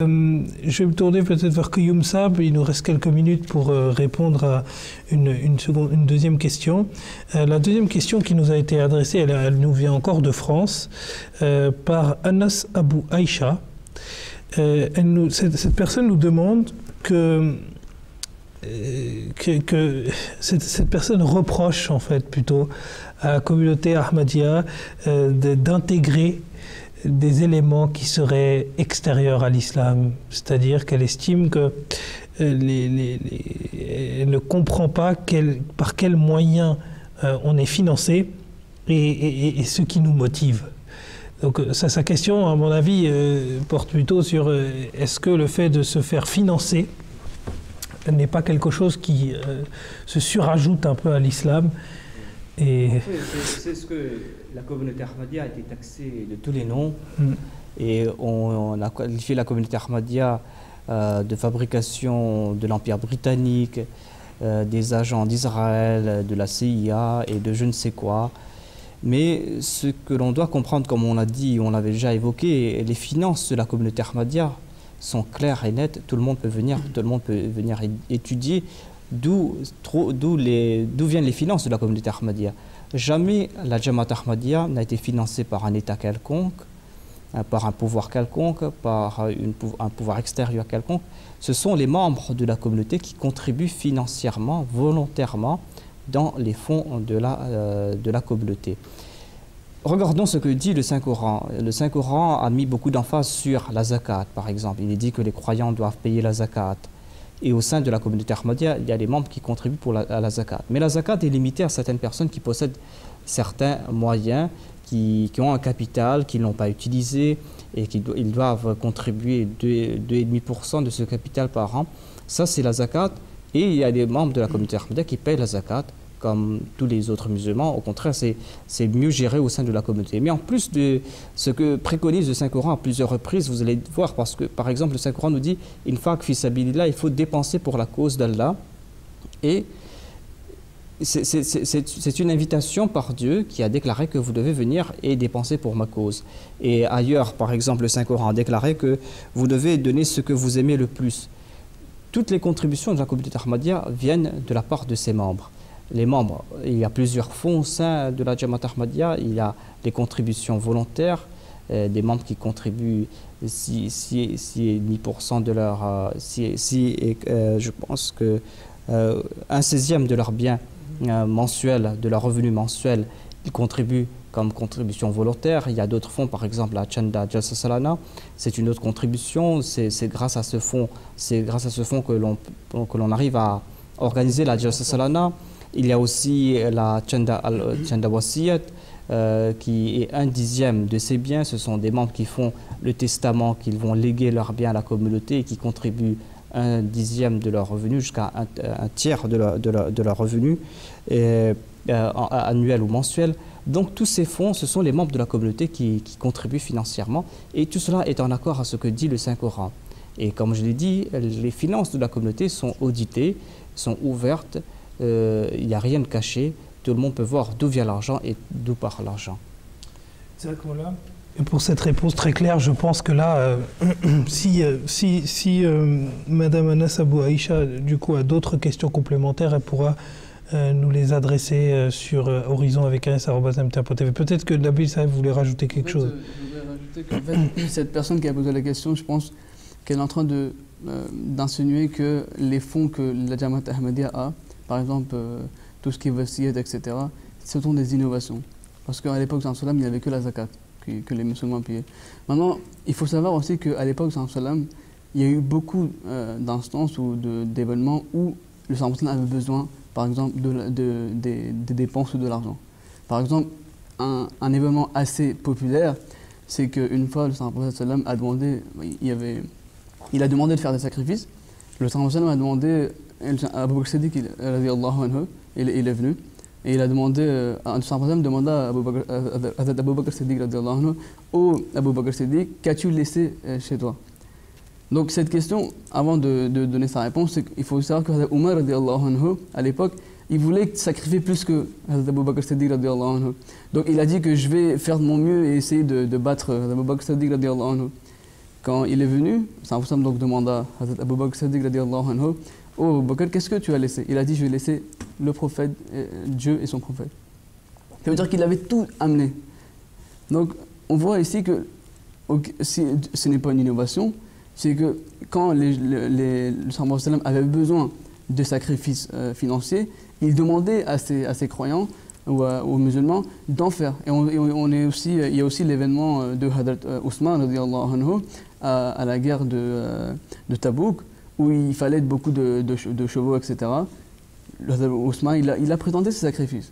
Je vais me tourner peut-être vers Kouyoum Sab. Il nous reste quelques minutes pour répondre à une deuxième question. La deuxième question qui nous a été adressée, elle nous vient encore de France, par Anas Abou Aïcha. Cette personne nous demande que cette personne reproche en fait plutôt à la communauté Ahmadiyya d'intégrer des éléments qui seraient extérieurs à l'islam, c'est-à-dire qu'elle estime que elle ne comprend pas par quels moyens on est financé et ce qui nous motive. Donc sa question, à mon avis, porte plutôt sur est-ce que le fait de se faire financer n'est pas quelque chose qui se surajoute un peu à l'islam. Et c'est ce que la communauté Ahmadiyya a été taxée de tous les noms. Et on a qualifié la communauté Ahmadiyya de fabrication de l'Empire britannique, des agents d'Israël, de la CIA et de je ne sais quoi. Mais ce que l'on doit comprendre, comme on l'a dit, on l'avait déjà évoqué, les finances de la communauté Ahmadiyya sont claires et nettes. Tout le monde peut venir étudier d'où viennent les finances de la communauté Ahmadiyya. Jamais la Jamaat Ahmadiyya n'a été financée par un État quelconque, par un pouvoir quelconque, par un pouvoir extérieur quelconque. Ce sont les membres de la communauté qui contribuent financièrement, volontairement, dans les fonds de la communauté. Regardons ce que dit le Saint-Coran. Le Saint-Coran a mis beaucoup d'emphase sur la zakat, par exemple. Il est dit que les croyants doivent payer la zakat. Et au sein de la communauté Ahmadiyya, il y a des membres qui contribuent à la zakat. Mais la zakat est limitée à certaines personnes qui possèdent certains moyens, qui ont un capital, qui ne l'ont pas utilisé et ils doivent contribuer 2,5% de ce capital par an. Ça, c'est la zakat. Et il y a des membres de la communauté Ahmadiyya qui payent la zakat, comme tous les autres musulmans. Au contraire, c'est mieux géré au sein de la communauté. Mais en plus de ce que préconise le Saint-Coran à plusieurs reprises, vous allez voir, parce que, par exemple, le Saint-Coran nous dit « Infaq fi sabilillah », il faut dépenser pour la cause d'Allah. Et c'est une invitation par Dieu qui a déclaré que vous devez venir et dépenser pour ma cause. Et ailleurs, par exemple, le Saint-Coran a déclaré que vous devez donner ce que vous aimez le plus. Toutes les contributions de la communauté Ahmadiyya viennent de la part de ses membres. Les membres, il y a plusieurs fonds au sein de la Jamaat Ahmadiyya. Il y a les contributions volontaires, des membres qui contribuent 6,5% de leur... je pense que un 16e de leur bien mensuel, de leur revenu mensuel, ils contribuent comme contribution volontaire. Il y a d'autres fonds, par exemple la Chanda Jalsa Salana, c'est une autre contribution. C'est grâce à ce fonds que l'on arrive à organiser la Jalsa Salana. Il y a aussi la Chanda Wasiyat, qui est 1/10 de ces biens. Ce sont des membres qui font le testament, qu'ils vont léguer leurs biens à la communauté et qui contribuent 1/10 de leur revenu jusqu'à un tiers de leur revenu annuel ou mensuel. Donc tous ces fonds, ce sont les membres de la communauté qui contribuent financièrement, et tout cela est en accord à ce que dit le Saint-Coran. Et comme je l'ai dit, les finances de la communauté sont auditées, sont ouvertes, il n'y a rien de caché, tout le monde peut voir d'où vient l'argent et d'où part l'argent. Et pour cette réponse très claire, je pense que là, si Madame Anas Abou Aïcha du coup a d'autres questions complémentaires, elle pourra nous les adresser sur horizon@ms.mta.tv. Peut-être que Nabil Saïf voulait rajouter quelque chose. Je voudrais rajouter que cette personne qui a posé la question, je pense qu'elle est en train d'insinuer que les fonds que la Jamaat Ahmadiyya a, par exemple tout ce qui est wasiyat, etc., ce sont des innovations. Parce qu'à l'époque de Salam, il n'y avait que la zakat que les musulmans payaient. Maintenant, il faut savoir aussi qu'à l'époque de Salam, il y a eu beaucoup d'instances ou d'événements où le Salam avait besoin, par exemple, des dépenses ou de l'argent. Par exemple, un événement assez populaire, c'est qu'une fois, le Salam a demandé, il a demandé de faire des sacrifices. Le Salam a demandé, Abu Bakr Siddiq, il est venu, et il a demandé, le Salam demanda à Abu Bakr Siddiq, oh Abu Bakr Siddiq, qu'as-tu laissé chez toi? Donc cette question, avant de donner sa réponse, il faut savoir que Omar, à l'époque, il voulait sacrifier plus que Abu Bakr Siddiq. Donc il a dit que je vais faire de mon mieux et essayer de battre Abu Bakr Siddiq. quand il est venu, Sayyidina Usman donc demanda à Hazrat Abu Bakr Siddiq radiyallahu anhu, oh Abu Bakr, qu'est-ce que tu as laissé? Il a dit, je vais laisser le prophète, Dieu et son prophète. Ça veut dire qu'il avait tout amené. Donc on voit ici que si ce n'est pas une innovation, c'est que quand le Sallam avait besoin de sacrifices financiers, il demandait à ses croyants ou aux musulmans d'en faire. Et il y a aussi l'événement de Hazrat Ousmane radiyallahu anhu à la guerre de Tabouk, où il fallait beaucoup de chevaux, etc. Hazrat Ousmane, il a présenté ses sacrifices.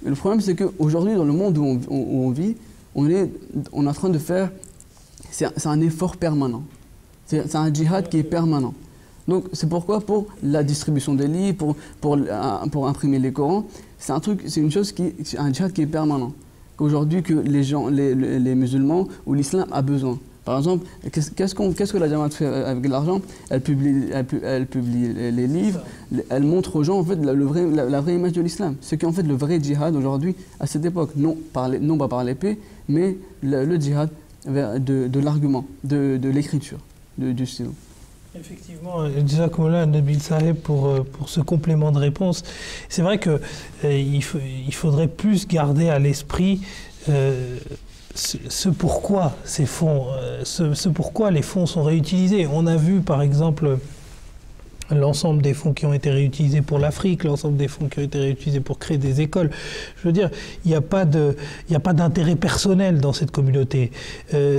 Et le problème, c'est qu'aujourd'hui, dans le monde où on vit, on est en train de faire... C'est un effort permanent. C'est un djihad qui est permanent. Donc c'est pourquoi pour la distribution des livres, pour imprimer les Corans, c'est un djihad qui est permanent. Qu'aujourd'hui que les musulmans ou l'islam a besoin. Par exemple, qu'est-ce que la Jamaat fait avec l'argent? Elle publie les livres, elle montre aux gens en fait la vraie image de l'islam. Ce qui est en fait le vrai djihad aujourd'hui à cette époque, non pas par l'épée, mais le djihad de l'argument, de l'écriture, du stylo. Effectivement, Jazakumullah Nabil Saheb pour ce complément de réponse. C'est vrai que il faudrait plus garder à l'esprit ce pourquoi ces fonds, ce pourquoi les fonds sont réutilisés. On a vu par exemple l'ensemble des fonds qui ont été réutilisés pour l'Afrique, l'ensemble des fonds qui ont été réutilisés pour créer des écoles. Je veux dire, il n'y a pas d'intérêt personnel dans cette communauté.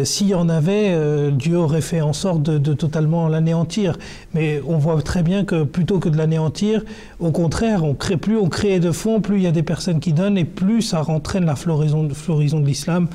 S'il y en avait, Dieu aurait fait en sorte de totalement l'anéantir. Mais on voit très bien que plutôt que de l'anéantir, au contraire, plus on crée de fonds, plus il y a des personnes qui donnent et plus ça entraîne la floraison de l'islam.